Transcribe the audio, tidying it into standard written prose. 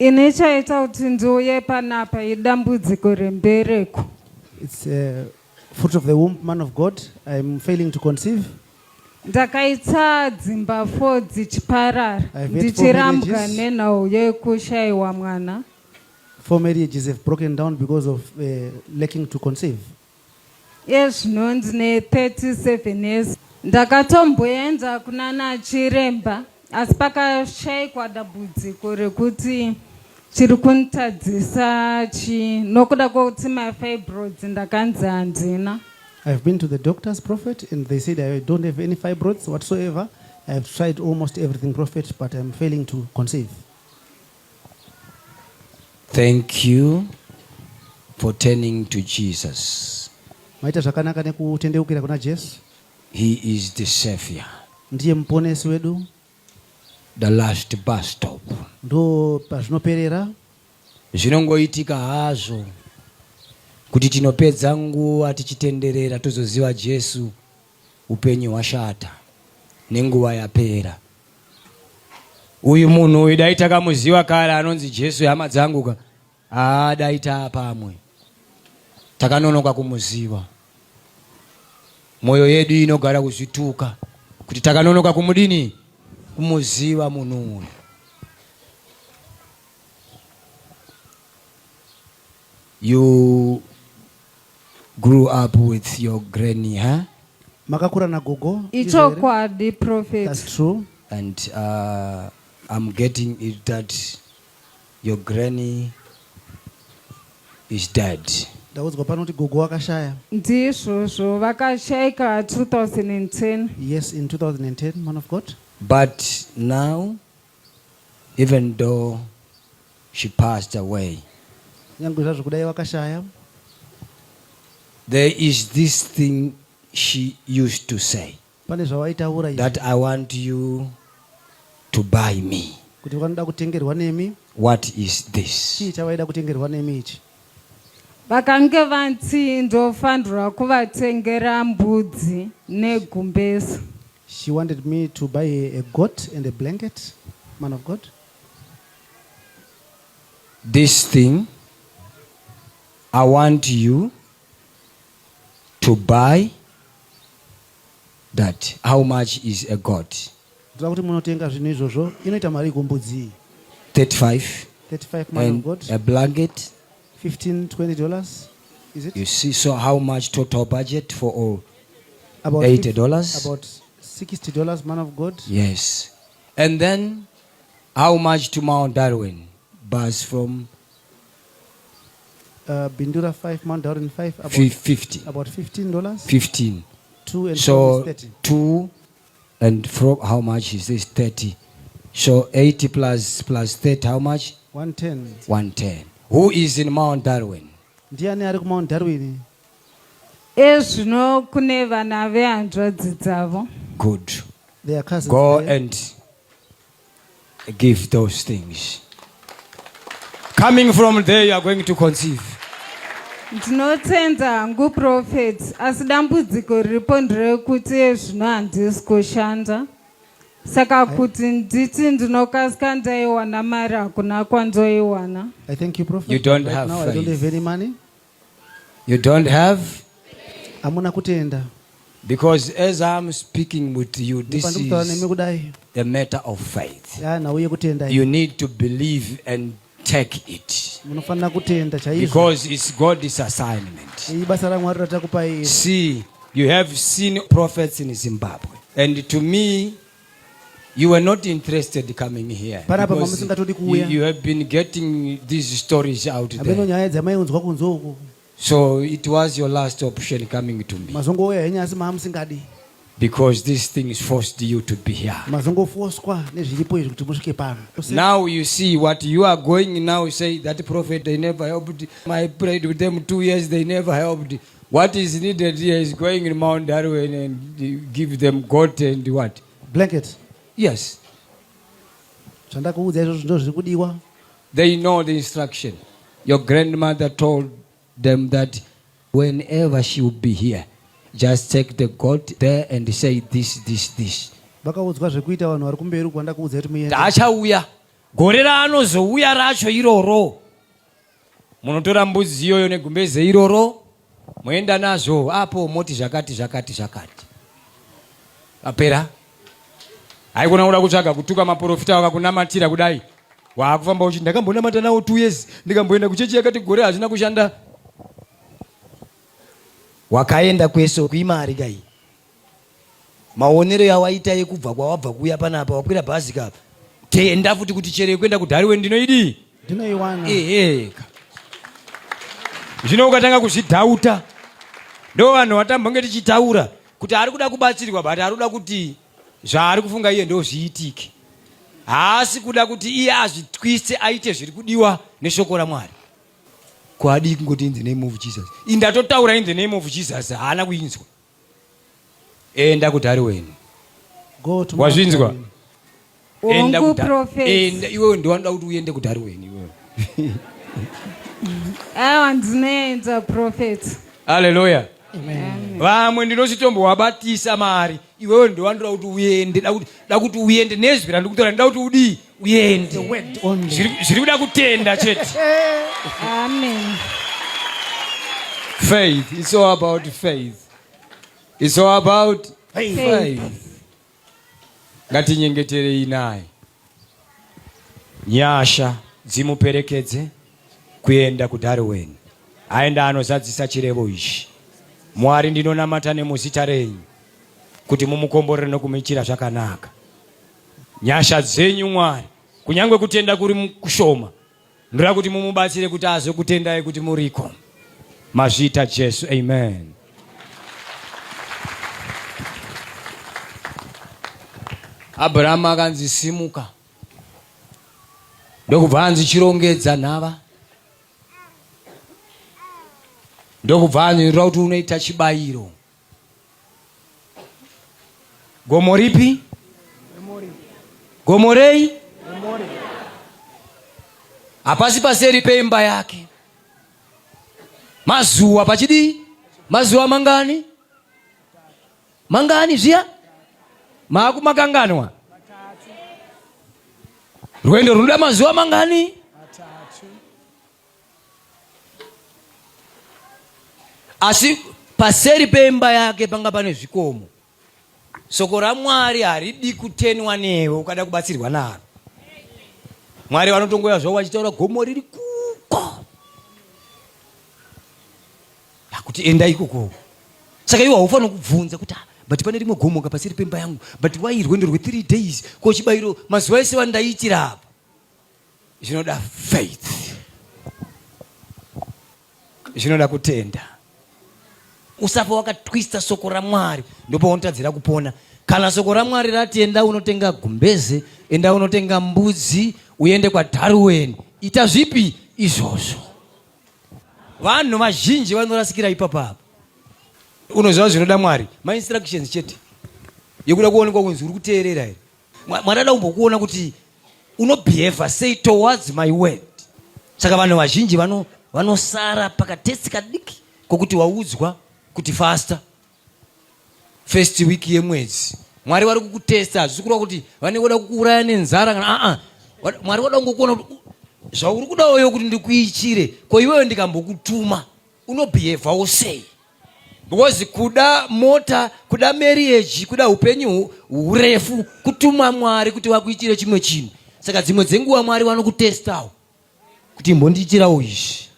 Inechaita kuti ndiuye panapa idambudziko rembereko. It's fruit of the womb, man of God. I'm failing to conceive. Ndakaita dzimba 4 dzichiparara ndichirambwa nenhau yekushayiwa mwana. 4 marriages have broken down because of lacking to conceive. Zvino ndine 37 years. Ndakatomboenda kuna chiremba asi pakashayikwa dambudziko rekuti chiri kunitadzisa nokuda kwokuti mafibroids ndakanzi handina. I've been to the doctors, prophet, and they said I don't have any fibroids whatsoever. I've tried almost everything, prophet, but I'm failing to conceive. Thank you for turning to Jesus. Maita zvakanaka nekutendeukira kuna Jesu. He is the Savior. Ndiye muponesi wedu. The last bus stop. Ndo pazvinoperera. Zvinongoitika hazvo kuti tinopedza nguva tichitenderera tozoziva Jesu upenyu hwashata nenguva yapera. Uyu munhu uyu dai takamuziva kare anonzi Jesu hama dzangu dai pamwe. Takanonoka kumuziva. Moyo yedu inogara kuzvituka kuti takanonoka kumudini kumuziva munhu uyu. You grew up with your granny, huh? Makakura na gogo. Ichokwadi, prophet. That's true. And I'm getting it that your granny is dead. Ndaudzwa pano kuti gogo wakashaya. Ndizvozvo vakashayika 2010. Yes, in 2010, man of God. But now, even though she passed away, there is this thing she used to say, that I want you to buy me. What is this? Vakange vanti ndofanirwa kuvatengera mbudzi negumbezi. She wanted me to buy a goat and a blanket, man of God. This thing, I want you to buy that. How much is a goat? 35. 35, man of God. A blanket? $15-20. Is it? You see, so how much total budget for all? About $80? About $60, man of God. Yes. And then, how much to Mount Darwin? Bus from? Bindura 5, Mount Darwin 5. About 50. About $15. 15. 2 and so 30. 2 and from how much is this? 30. So 80 plus 30, how much? 110. 110. Who is in Mount Darwin? Ndiani ari Mount Darwin? Zvino kune vana vehanzvadzi dzavo. Good. They are cousins. Go there. and give those things. Coming from there, you are going to conceive. Ndinotenda hangu prophet, asi dambudziko riripo nderekuti zvino handisi kushanda. Saka kuti nditi ndinokasika ndaiwana mari hakuna kwandoiwana. I thank you, prophet. You don't right have now, faith. I don't have any money. You don't have? Amuna kutenda. Because as I'm speaking with you, this is a matter of faith. You need to believe and take it. Because it's God's assignment. See, you have seen prophets in Zimbabwe. And to me, you were not interested coming here. Because you have been getting these stories out there. So it was your last option coming to me. Because this thing is forced you to be here. Now you see what you are going now, say that prophet, they never helped. I prayed with them 2 years, they never helped. What is needed here is going in Mount Darwin and give them goat and what? Blanket. Yes. They know the instruction. Your grandmother told them that whenever she will be here, just take the goat there and say this. Achauya gore raanozouya racho iroro munotora mbudzi iyoyo negumbeze iroro moenda nazvo apo moti zvakati apera. Haikona kuda kutsvaga kutuka maprofita wakakunamatira kudai wakufamba uchi ndakambonamata nawo 2 years ndikamboenda kuchechi yakati gore hazvina kushanda. Wakaenda kweso kuimari kai maonero yawaita yekubva kwawabva kuya panapa wakwira bhazi kapa tenda futi kuti chere kwenda kudhariwe ndinoiwana zvino ukatanga kuzvidhauta ndo vanhu vatambonge tichitaura kuti ari kuda kubatsirwa but ari kuda kuti zvaari kufunga iye ndo zviitike, haasi kuda kuti iye azvitwise aite zviri kudiwa neshoko raMwari. Kwadi kungoti in the name of Jesus, indatotaura in the name of Jesus haana kuinzwa. Enda kudhariweni wazvinzwa, enda kudhariweni iwe ndowanoda kuti uende kudhariweni iwe. Ndinoenda prophet. Hallelujah. Vamwe ndinochitombowabatisa mari iwewe ndowanoda kuti uende, da kuti uende nezvi randikutora nda kuti udi uende zviri kuda kutenda chete. Amen. Faith, it's all about faith. It's all about faith. Ngatinyengeterei naye, nyasha dzimuperekedze kuenda kudhariweni, aenda anozadzisa chirevo ichi. Mwari ndinonamata nemuzita renyu kuti mumukomborere nokumuitira zvakanaka. Nyasha dzenyu Mwari, kunyangwe kutenda kuri kushoma, ndoda kuti mumubatsire kuti azokutendai kuti muriko. Mazvita Jesu, amen. Abraham akanzi simuka, ndokubva anzi chirongedza nhava, ndokubva anzi ndira kuti unoita chibayiro. Gomo ripi? Gomo rei? Hapasi paseri peimba yake. Mazuwa pachidi? Mazuwa mangani? Mangani zviya? Makanganwa? Rwendo runoda mazuwa mangani? Asi paseri peimba yake panga pane zvikomo. Soko raMwari haridi kutenwa newe ukada kubatsirwa naro. Mwari vanotongoya zvavo vachitaura gomo riri kuko, kuti enda ikoko. Saka iwe haufanira kubvunza kuti but pane rimwe gomo paseri pemba yangu, but why rwendo rwe 3 days ko chibayiro mazuva ese vandaitira apa. Zvinoda faith, zvinoda kutenda. Usafa wakatwista soko raMwari ndipo unotadzira kupona. Kana soko raMwari rati enda unotenga gumbeze, enda unotenga mbudzi, uende kwa Darwin, ita zvipi izvozvo? Vanhu vazhinji vanorasikira ipapa. Unoziva zvinoda Mwari, ma instructions chete yekuda kuonekwa kunzi uri kuteerera here. Mwari ada kumbokuona kuti unobehave say towards my word. Saka vanhu vazhinji vanosara pakatesti kadiki kokuti waudzwa kuti fasta first week yemwedzi. Mwari vari kukutesta, hazvisi kureva kuti vanoda kukuuraya nenzara kana Mwari wada kungokuona kuti zvauri kudawo iwe kuti ndikuichire, ko iwewe ndikambokutuma unobehave sei. Because kuda mota, kuda marriage, kuda upenyu urefu, kutuma Mwari kuti wakuitire chimwe chinhu. Saka dzimwe dzenguva Mwari vanokutestawo kuti mbondiitirawo izvi.